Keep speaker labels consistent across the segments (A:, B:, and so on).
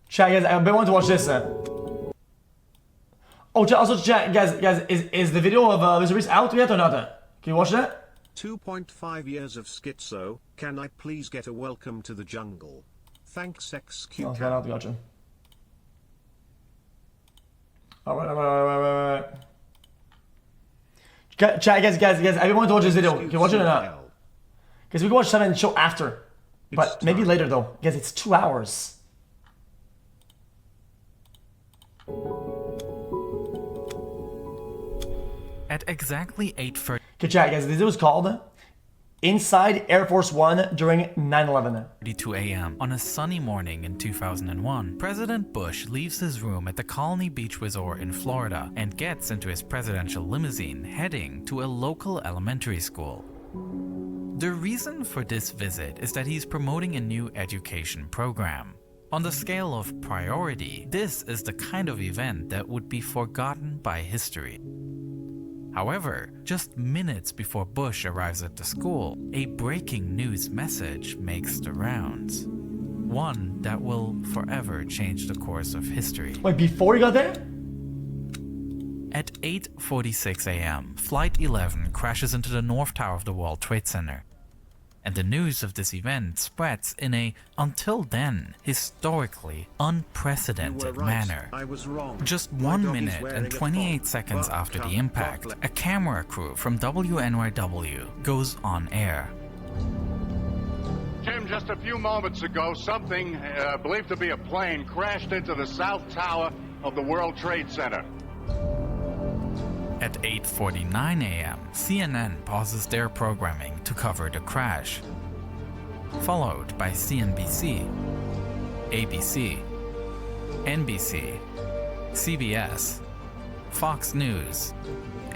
A: Chat, guys, I've been wanting to watch this. Oh, chat, also, chat, guys, is the video of Mr. Beast out yet or not? Can you watch that?
B: 2.5 years of schizo. Can I please get a welcome to the jungle? Thanks, XQC.
A: Okay, I'll gotcha. Alright. Chat, guys, I've been wanting to watch this video. Can you watch it or not? Because we can watch 7 and show after. But maybe later though. Guys, it's 2 hours.
C: At exactly 8:30.
A: Okay, chat, guys, this was called Inside Air Force One during 9/11.
C: 32 a.m. On a sunny morning in 2001, President Bush leaves his room at the Colony Beach Resort in Florida and gets into his presidential limousine heading to a local elementary school. The reason for this visit is that he's promoting a new education program. On the scale of priority, this is the kind of event that would be forgotten by history. However, just minutes before Bush arrives at the school, a breaking news message makes the rounds. One that will forever change the course of history.
A: Wait, before he got there?
C: At 8:46 a.m., Flight 11 crashes into the North Tower of the World Trade Center. And the news of this event spreads in a, until then, historically unprecedented manner.
B: I was wrong.
C: Just 1 minute and 28 seconds after the impact, a camera crew from WNYW goes on air.
D: Tim, just a few moments ago, something believed to be a plane crashed into the South Tower of the World Trade Center.
C: At 8:49 a.m., CNN pauses their programming to cover the crash, followed by CNBC, ABC, NBC, CBS, Fox News,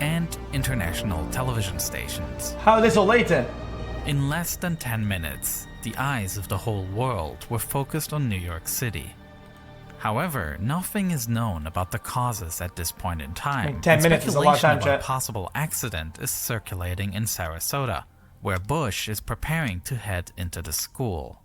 C: and international television stations.
A: How are they so late then?
C: In less than 10 minutes, the eyes of the whole world were focused on New York City. However, nothing is known about the causes at this point in time.
A: 10 minutes is a lot of time,
C: speculation about
A: chat.
C: a possible accident is circulating in Sarasota, where Bush is preparing to head into the school.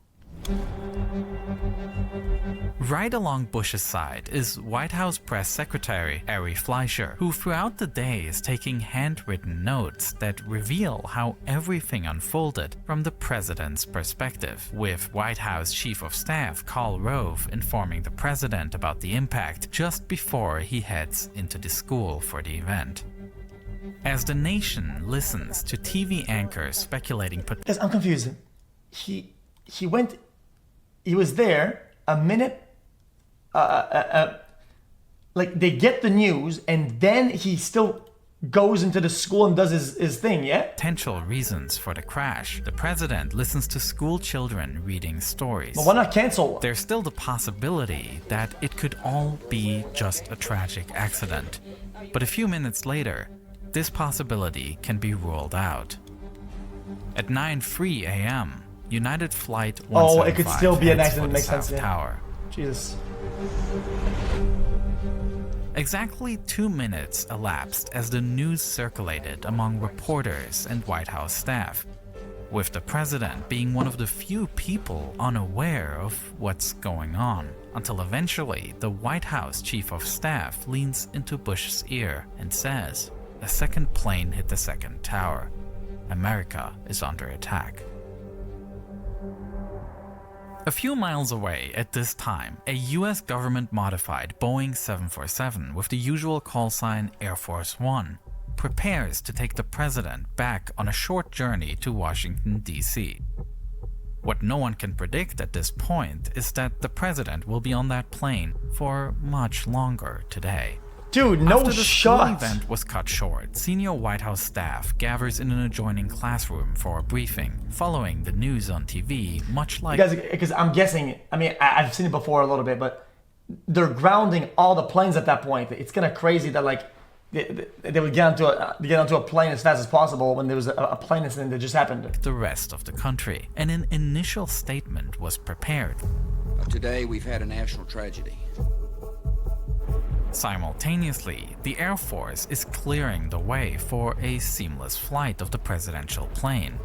C: Right along Bush's side is White House Press Secretary Ari Fleischer, who throughout the day is taking handwritten notes that reveal how everything unfolded from the president's perspective, with White House Chief of Staff Karl Rove informing the president about the impact just before he heads into the school for the event. As the nation listens to TV anchors speculating...
A: Guys, I'm confused. He was there a minute, like they get the news and then he still goes into the school and does his thing, yeah?
C: Potential reasons for the crash. The president listens to school children reading stories.
A: But why not cancel?
C: There's still the possibility that it could all be just a tragic accident. But a few minutes later, this possibility can be ruled out. At 9:03 a.m., United Flight 175
A: Oh, it could still be an
C: heads
A: accident,
C: for the
A: makes sense,
C: South
A: yeah.
C: Tower.
A: Jesus.
C: Exactly 2 minutes elapsed as the news circulated among reporters and White House staff, with the president being one of the few people unaware of what's going on, until eventually the White House Chief of Staff leans into Bush's ear and says, "A second plane hit the second tower. America is under attack." A few miles away at this time, a US government-modified Boeing 747 with the usual call sign Air Force One prepares to take the president back on a short journey to Washington, D.C. What no one can predict at this point is that the president will be on that plane for much longer today.
A: Dude, no
C: After the
A: shot.
C: school event was cut short, senior White House staff gathers in an adjoining classroom for a briefing, following the news on TV, much like...
A: Guys, because I'm guessing, I mean, I've seen it before a little bit, but they're grounding all the planes at that point. It's kind of crazy that, like, they would get onto a plane as fast as possible when there was a plane incident that just happened.
C: The rest of the country, and an initial statement was prepared.
E: Today, we've had a national tragedy.
C: Simultaneously, the Air Force is clearing the way for a seamless flight of the presidential plane.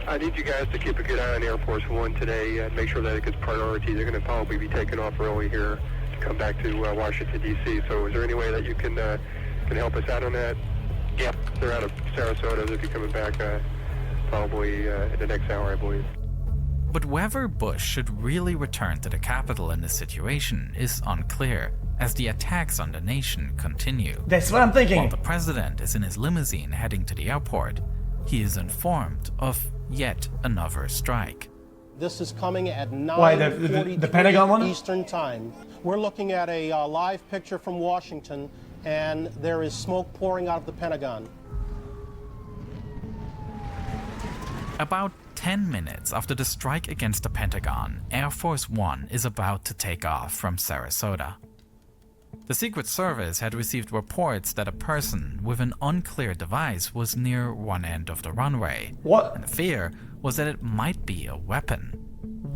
F: I need you guys to keep a good eye on Air Force One today and make sure that it gets priority. They're going to probably be taking off early here to come back to Washington, D.C. So is there any way that you can help us out on that? Yeah. They're out of Sarasota. They'll be coming back probably in the next hour, I believe.
C: But whether Bush should really return to the capital in this situation is unclear, as the attacks on the nation continue.
A: That's what I'm thinking.
C: While the president is in his limousine heading to the airport, he is informed of yet another strike.
G: This is coming at 9:43
A: Why, the Pentagon one?
G: Eastern Time. We're looking at a live picture from Washington, and there is smoke pouring out of the Pentagon.
C: About 10 minutes after the strike against the Pentagon, Air Force One is about to take off from Sarasota. The Secret Service had received reports that a person with an unclear device was near one end of the runway.
A: What?
C: And the fear was that it might be a weapon.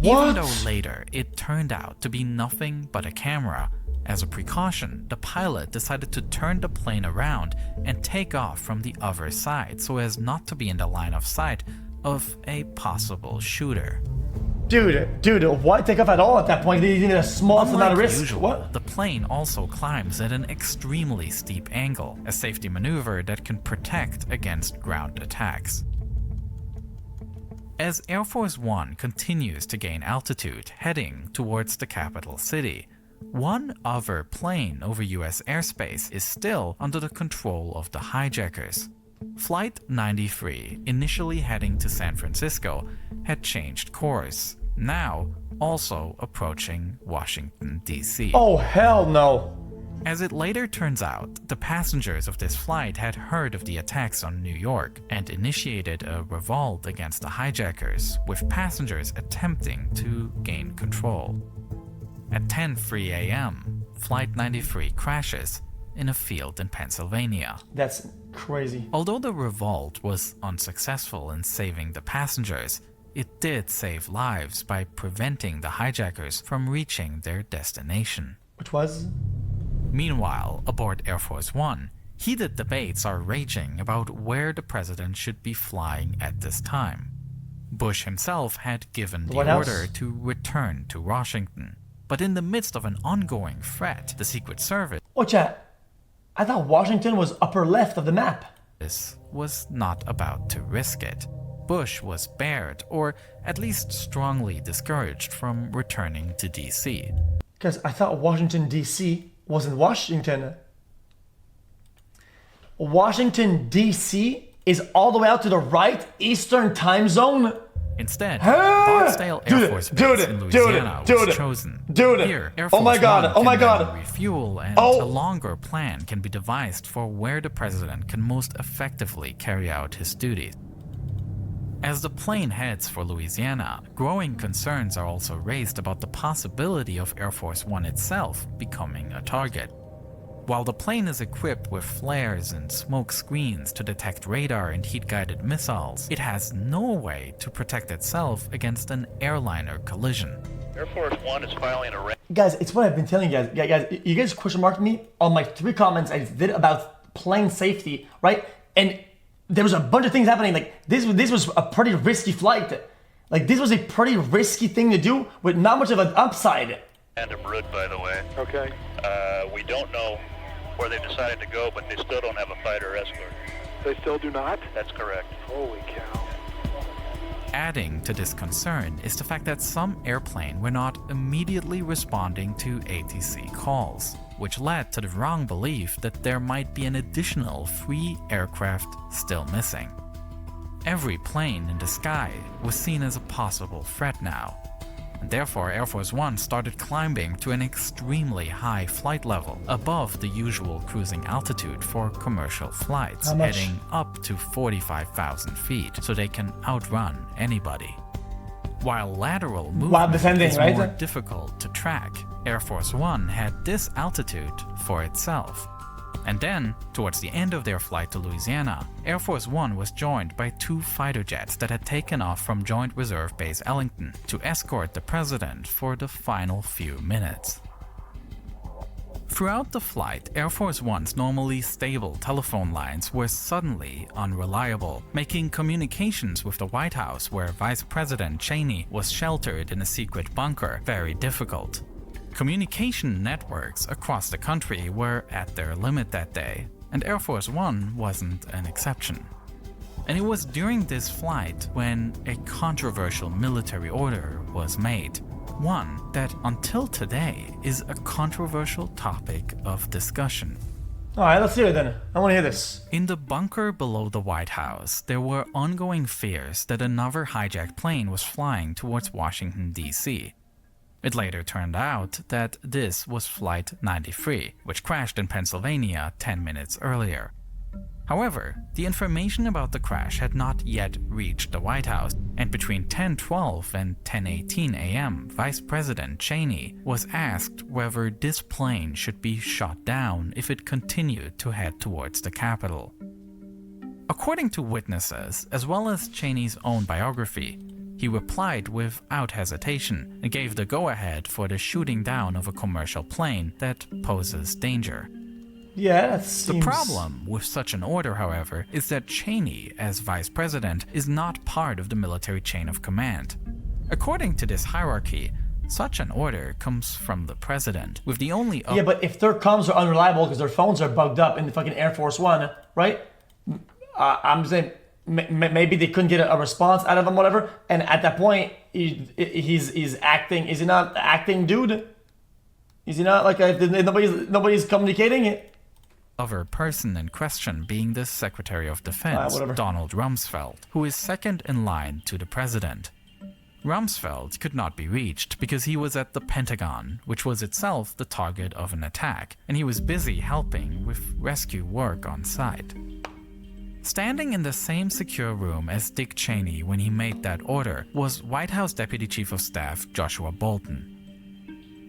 A: What?
C: Even though later it turned out to be nothing but a camera. As a precaution, the pilot decided to turn the plane around and take off from the other side so as not to be in the line of sight of a possible shooter.
A: Dude, why take off at all at that point? They didn't need a small amount of
C: Unlike
A: risk.
C: usual,
A: What?
C: the plane also climbs at an extremely steep angle, a safety maneuver that can protect against ground attacks. As Air Force One continues to gain altitude, heading towards the capital city, one other plane over US airspace is still under the control of the hijackers. Flight 93, initially heading to San Francisco, had changed course, now also approaching Washington, D.C.
A: Oh, hell no.
C: As it later turns out, the passengers of this flight had heard of the attacks on New York and initiated a revolt against the hijackers, with passengers attempting to gain control. At 10:03 a.m., Flight 93 crashes in a field in Pennsylvania.
A: That's crazy.
C: Although the revolt was unsuccessful in saving the passengers, it did save lives by preventing the hijackers from reaching their destination.
A: Which was?
C: Meanwhile, aboard Air Force One, heated debates are raging about where the president should be flying at this time. Bush himself had given the
A: What else?
C: order to return to Washington. But in the midst of an ongoing threat, the Secret Service
A: Oh, chat. I thought Washington was upper left of the map.
C: was not about to risk it. Bush was barred, or at least strongly discouraged from returning to D.C.
A: Because I thought Washington, D.C. was in Washington. Washington, D.C. is all the way out to the right Eastern time zone?
C: Instead,
A: Huh?
C: Barksdale Air
A: Dude,
C: Force
A: dude,
C: Base in Louisiana
A: dude,
C: was chosen.
A: dude.
C: Here, Air
A: Oh
C: Force
A: my God,
C: One
A: oh my
C: can then
A: God.
C: refuel, and
A: Oh.
C: a longer plan can be devised for where the president can most effectively carry out his duties. As the plane heads for Louisiana, growing concerns are also raised about the possibility of Air Force One itself becoming a target. While the plane is equipped with flares and smoke screens to detect radar and heat-guided missiles, it has no way to protect itself against an airliner collision.
H: Air Force One is filing a
A: Guys, it's what I've been telling you guys. Guys, you guys question marked me on my 3 comments I did about plane safety, right? And there was a bunch of things happening. Like this was a pretty risky flight. Like this was a pretty risky thing to do with not much of an upside.
H: and a Brood, by the way.
F: Okay.
H: We don't know where they decided to go, but they still don't have a fighter escort.
F: They still do not?
H: That's correct.
F: Holy cow.
C: Adding to this concern is the fact that some airplanes were not immediately responding to ATC calls, which led to the wrong belief that there might be an additional 3 aircraft still missing. Every plane in the sky was seen as a possible threat now, and therefore Air Force One started climbing to an extremely high flight level, above the usual cruising altitude for commercial flights, heading up to 45,000 feet, so they can outrun anybody. While lateral movement
A: descending,
C: is
A: right?
C: more difficult to track, Air Force One had this altitude for itself. And then, towards the end of their flight to Louisiana, Air Force One was joined by 2 fighter jets that had taken off from Joint Reserve Base Ellington to escort the president for the final few minutes. Throughout the flight, Air Force One's normally stable telephone lines were suddenly unreliable, making communications with the White House, where Vice President Cheney was sheltered in a secret bunker, very difficult. Communication networks across the country were at their limit that day, and Air Force One wasn't an exception. And it was during this flight when a controversial military order was made. One that, until today, is a controversial topic of discussion.
A: Alright, let's hear it then. I want to hear this.
C: In the bunker below the White House, there were ongoing fears that another hijacked plane was flying towards Washington, D.C. It later turned out that this was Flight 93, which crashed in Pennsylvania 10 minutes earlier. However, the information about the crash had not yet reached the White House, and between 10:12 and 10:18 a.m., Vice President Cheney was asked whether this plane should be shot down if it continued to head towards the Capitol. According to witnesses, as well as Cheney's own biography, he replied without hesitation and gave the go-ahead for the shooting down of a commercial plane that poses danger.
A: Yeah, that seems...
C: The problem with such an order, however, is that Cheney, as vice president, is not part of the military chain of command. According to this hierarchy, such an order comes from the president, with the only...
A: Yeah, but if their comms are unreliable because their phones are bugged up in the fucking Air Force One, right? I'm saying maybe they couldn't get a response out of him, whatever, and at that point, he's acting... Is he not acting, dude? Is he not like... Nobody's communicating it?
C: Other person in question being the Secretary of Defense, Donald Rumsfeld, who is second in line to the president. Rumsfeld could not be reached because he was at the Pentagon, which was itself the target of an attack, and he was busy helping with rescue work on site. Standing in the same secure room as Dick Cheney when he made that order was White House Deputy Chief of Staff Joshua Bolten.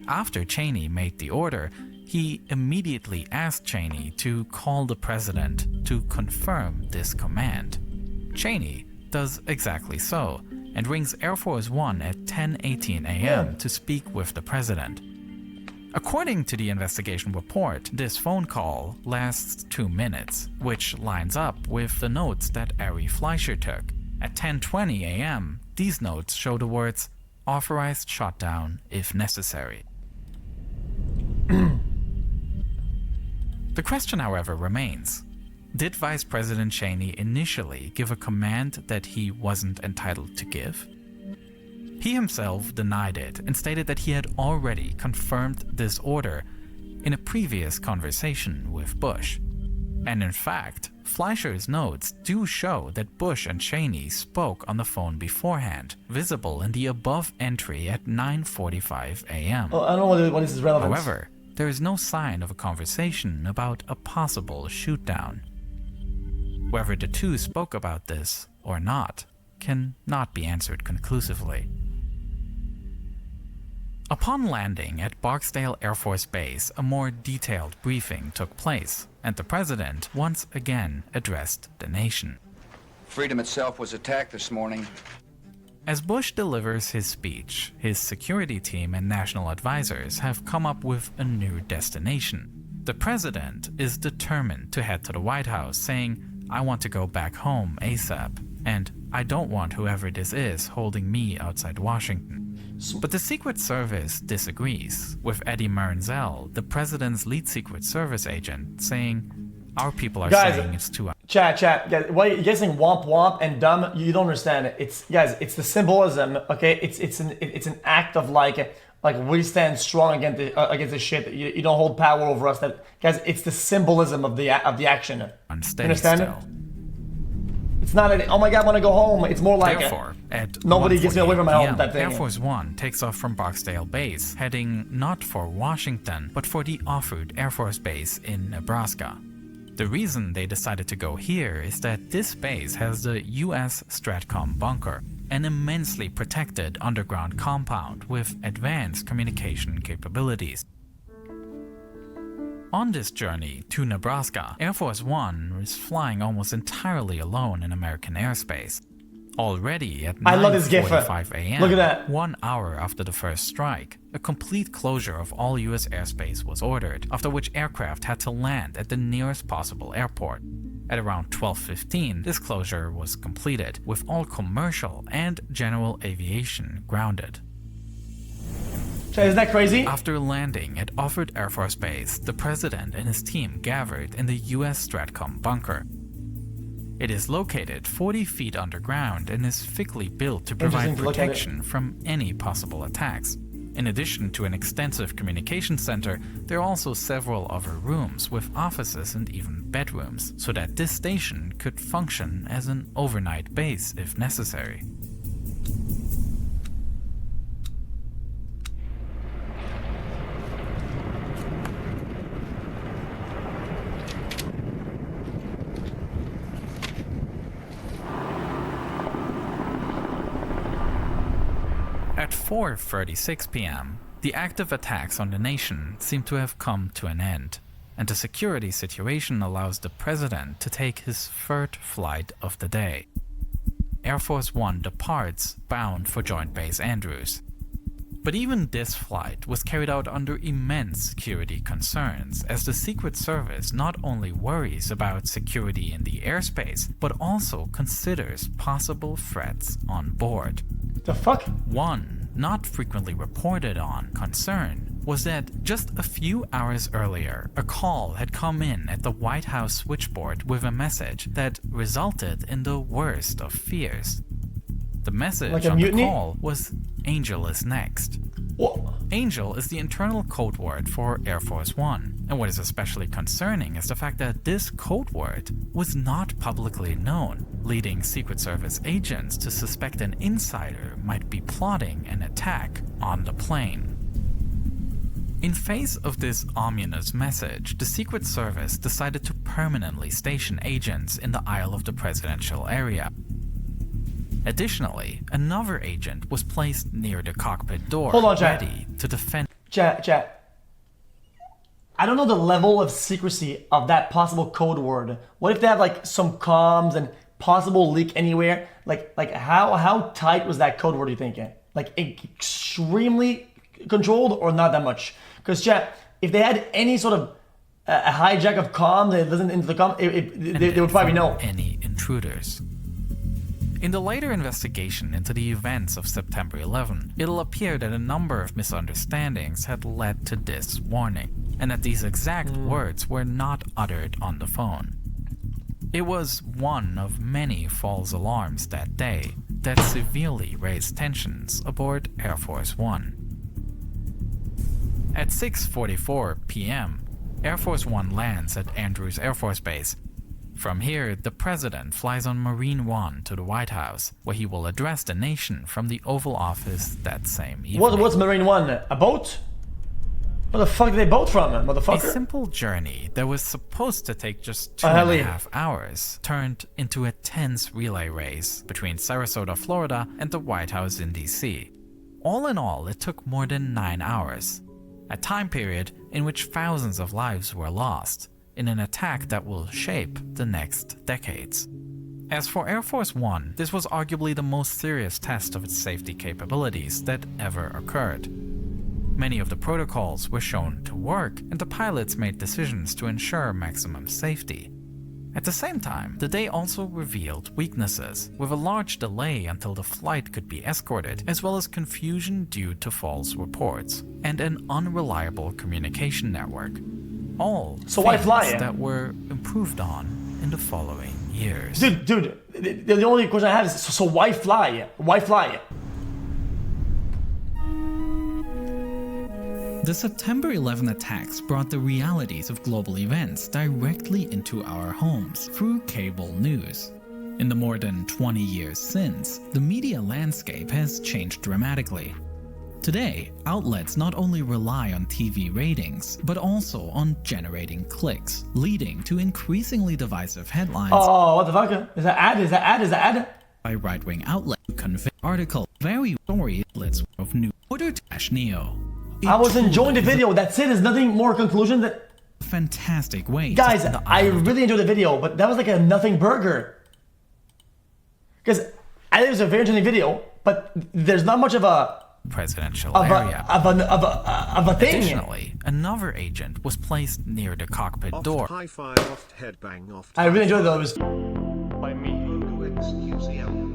C: After Cheney made the order, he immediately asked Cheney to call the president to confirm this command. Cheney does exactly so and rings Air Force One at 10:18 a.m. to speak with the president. According to the investigation report, this phone call lasts 2 minutes, which lines up with the notes that Ari Fleischer took. At 10:20 a.m., these notes show the words, "Authorized shutdown if necessary." The question, however, remains. Did Vice President Cheney initially give a command that he wasn't entitled to give? He himself denied it and stated that he had already confirmed this order in a previous conversation with Bush. And in fact, Fleischer's notes do show that Bush and Cheney spoke on the phone beforehand, visible in the above entry at 9:45 a.m.
A: Well, I don't know what this is relevant.
C: However, there is no sign of a conversation about a possible shootdown. Whether the two spoke about this or not can not be answered conclusively. Upon landing at Barksdale Air Force Base, a more detailed briefing took place, and the president once again addressed the nation.
E: Freedom itself was attacked this morning.
C: As Bush delivers his speech, his security team and national advisors have come up with a new destination. The president is determined to head to the White House, saying, "I want to go back home ASAP, and I don't want whoever this is holding me outside Washington." But the Secret Service disagrees, with Eddie Mernzel, the president's lead Secret Service agent, saying, "Our people are saying it's too..."
A: Chat, guys, why you guys saying womp womp and dumb? You don't understand it. It's it's the symbolism, okay? It's an act of like we stand strong against the shit. You don't hold power over us. That guys, it's the symbolism of the action. Understand it? It's not oh my god, I want to go home. It's more like
C: therefore, at
A: nobody gets me away from my home. That thing.
C: Air Force One takes off from Barksdale Base, heading not for Washington, but for the Offutt Air Force Base in Nebraska. The reason they decided to go here is that this base has the US Stratcom bunker, an immensely protected underground compound with advanced communication capabilities. On this journey to Nebraska, Air Force One is flying almost entirely alone in American airspace. Already at
A: I love this gif.
C: 9:45 a.m.,
A: Look at that.
C: 1 hour after the first strike, a complete closure of all US airspace was ordered, after which aircraft had to land at the nearest possible airport. At around 12:15, this closure was completed, with all commercial and general aviation grounded.
A: Isn't that crazy?
C: After landing at Offutt Air Force Base, the president and his team gathered in the US Stratcom bunker. It is located 40 feet underground and is thickly built to provide protection from any possible attacks. In addition to an extensive communication center, there are also several other rooms with offices and even bedrooms, so that this station could function as an overnight base if necessary. At 4:36 p.m., the active attacks on the nation seem to have come to an end, and the security situation allows the president to take his third flight of the day. Air Force One departs, bound for Joint Base Andrews. But even this flight was carried out under immense security concerns, as the Secret Service not only worries about security in the airspace, but also considers possible threats on board.
A: The fuck?
C: One, not frequently reported on, concern was that just a few hours earlier, a call had come in at the White House switchboard with a message that resulted in the worst of fears. The message on the call was "Angel is next."
A: What?
C: Angel is the internal code word for Air Force One, and what is especially concerning is the fact that this code word was not publicly known, leading Secret Service agents to suspect an insider might be plotting an attack on the plane. In face of this ominous message, the Secret Service decided to permanently station agents in the aisle of the presidential area. Additionally, another agent was placed near the cockpit door, ready to defend.
A: Chat. I don't know the level of secrecy of that possible code word. What if they have like some comms and possible leak anywhere? Like how tight was that code word? Are you thinking? Like extremely controlled or not that much? Because chat, if they had any sort of a hijack of comms, they listen into the comm, they would probably know
C: any intruders. In the later investigation into the events of September 11, it'll appear that a number of misunderstandings had led to this warning, and that these exact words were not uttered on the phone. It was one of many false alarms that day that severely raised tensions aboard Air Force One. At 6:44 p.m., Air Force One lands at Andrews Air Force Base. From here, the president flies on Marine One to the White House, where he will address the nation from the Oval Office that same evening.
A: What's Marine One? A boat? Where the fuck did they boat from, motherfucker?
C: A simple journey that was supposed to take just 2.5 hours turned into a tense relay race between Sarasota, Florida and the White House in DC. All in all, it took more than 9 hours, a time period in which thousands of lives were lost, in an attack that will shape the next decades. As for Air Force One, this was arguably the most serious test of its safety capabilities that ever occurred. Many of the protocols were shown to work, and the pilots made decisions to ensure maximum safety. At the same time, the day also revealed weaknesses, with a large delay until the flight could be escorted, as well as confusion due to false reports, and an unreliable communication network. All
A: why fly?
C: That were improved on in the following years.
A: Dude, the only question I have is, so why fly? Why fly?
C: The September 11 attacks brought the realities of global events directly into our homes through cable news. In the more than 20 years since, the media landscape has changed dramatically. Today, outlets not only rely on TV ratings, but also on generating clicks, leading to increasingly divisive headlines.
A: Oh, what the fuck? Is that ad?
C: By right-wing outlets who convey article very story outlets of new order / neo.
A: I was enjoying the video. That's it. There's nothing more conclusion that.
C: Fantastic way.
A: Guys, I really enjoyed the video, but that was like a nothing burger. Because I think it was a very interesting video, but there's not much of a
C: presidential area.
A: Of a thing.
C: Additionally, another agent was placed near the cockpit door.
B: High five, oft headbang, oft.
A: I really enjoyed those.
B: By me. XQC.